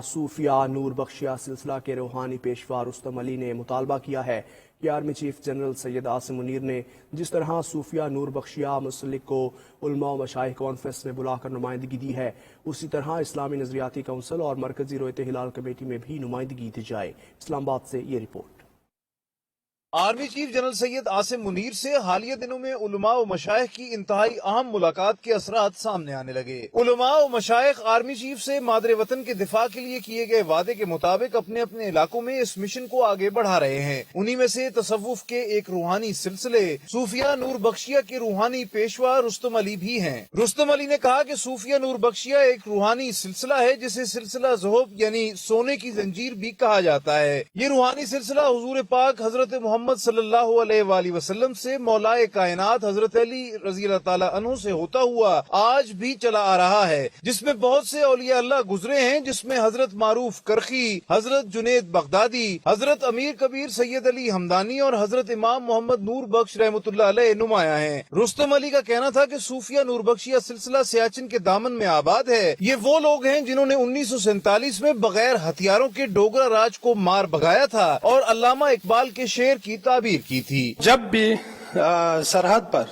صوفیہ نور بخشیہ سلسلہ کے روحانی پیشوا رستم علی نے مطالبہ کیا ہے کہ army chief general Syed Asim Munir نے جس طرح صوفیہ نور بخشیہ مسلک کو علماء و مشائخ کانفرنس میں بلا کر نمائندگی دی ہے، اسی طرح اسلامی نظریاتی کونسل اور مرکزی رویت ہلال کمیٹی میں بھی نمائندگی دی جائے۔ اسلام آباد سے یہ report. Army chief general Syed Asim Munir سے حالیہ دنوں میں علماء و مشائخ کی انتہائی اہم ملاقات کے اثرات سامنے آنے لگے۔ علماء و مشائخ آرمی چیف سے مادر وطن کے دفاع کے لیے کیے گئے وعدے کے مطابق اپنے اپنے علاقوں میں اس مشن کو آگے بڑھا رہے ہیں۔ انہی میں سے تصوف کے ایک روحانی سلسلے صوفیہ نور بخشیہ کے روحانی پیشوا رستم علی بھی ہیں۔ رستم علی نے کہا کہ صوفیہ نور بخشیہ ایک روحانی سلسلہ ہے جسے سلسلہ ذہب یعنی سونے کی زنجیر بھی کہا جاتا ہے۔ یہ روحانی سلسلہ حضور پاک حضرت محمد صلی اللہ علیہ وآلہ وسلم سے مولا کائنات حضرت علی رضی اللہ تعالیٰ عنہ سے ہوتا ہوا آج بھی چلا آ رہا ہے، جس میں بہت سے اولیاء اللہ گزرے ہیں، جس میں حضرت معروف کرخی، حضرت جنید بغدادی، حضرت امیر کبیر سید علی ہمدانی اور حضرت امام محمد نور بخش رحمۃ اللہ علیہ نمایاں ہیں۔ رستم علی کا کہنا تھا کہ صوفیہ نور بخشیہ سلسلہ سیاچن کے دامن میں آباد ہے۔ یہ وہ لوگ ہیں جنہوں نے 1947 میں بغیر ہتھیاروں کے ڈوگرا راج کو مار بھگایا تھا اور علامہ اقبال کے شعر کی تعبیر کی تھی۔ جب بھی سرحد پر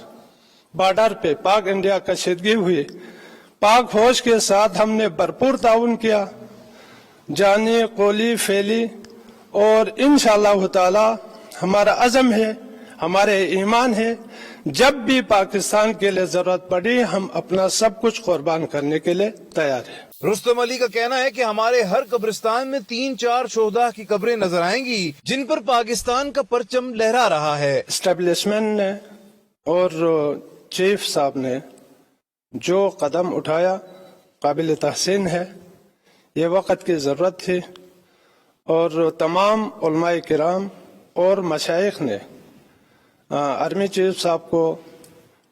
بارڈر پہ پاک انڈیا کشیدگی ہوئی، پاک فوج کے ساتھ ہم نے بھرپور تعاون کیا، جانی قولی فعلی، اور انشاءاللہ تعالی ہمارا عزم ہے، ہمارے ایمان ہے، جب بھی پاکستان کے لیے ضرورت پڑی ہم اپنا سب کچھ قربان کرنے کے لیے تیار ہیں۔ رستم علی کا کہنا ہے کہ ہمارے ہر قبرستان میں 3-4 شہداء کی قبریں نظر آئیں گی جن پر پاکستان کا پرچم لہرا رہا ہے۔ اسٹیبلشمنٹ نے اور چیف صاحب نے جو قدم اٹھایا قابل تحسین ہے، یہ وقت کی ضرورت تھی، اور تمام علماء کرام اور مشائخ نے آرمی چیف صاحب کو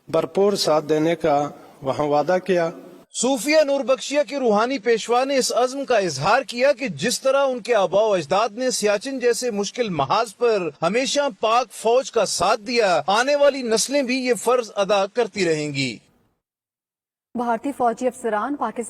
بھرپور ساتھ دینے کا وہاں وعدہ کیا۔ صوفیہ نور بخشیہ کے روحانی پیشوا نے اس عزم کا اظہار کیا کہ جس طرح ان کے آباء و اجداد نے سیاچن جیسے مشکل محاذ پر ہمیشہ پاک فوج کا ساتھ دیا، آنے والی نسلیں بھی یہ فرض ادا کرتی رہیں گی۔ بھارتی فوجی افسران پاکستان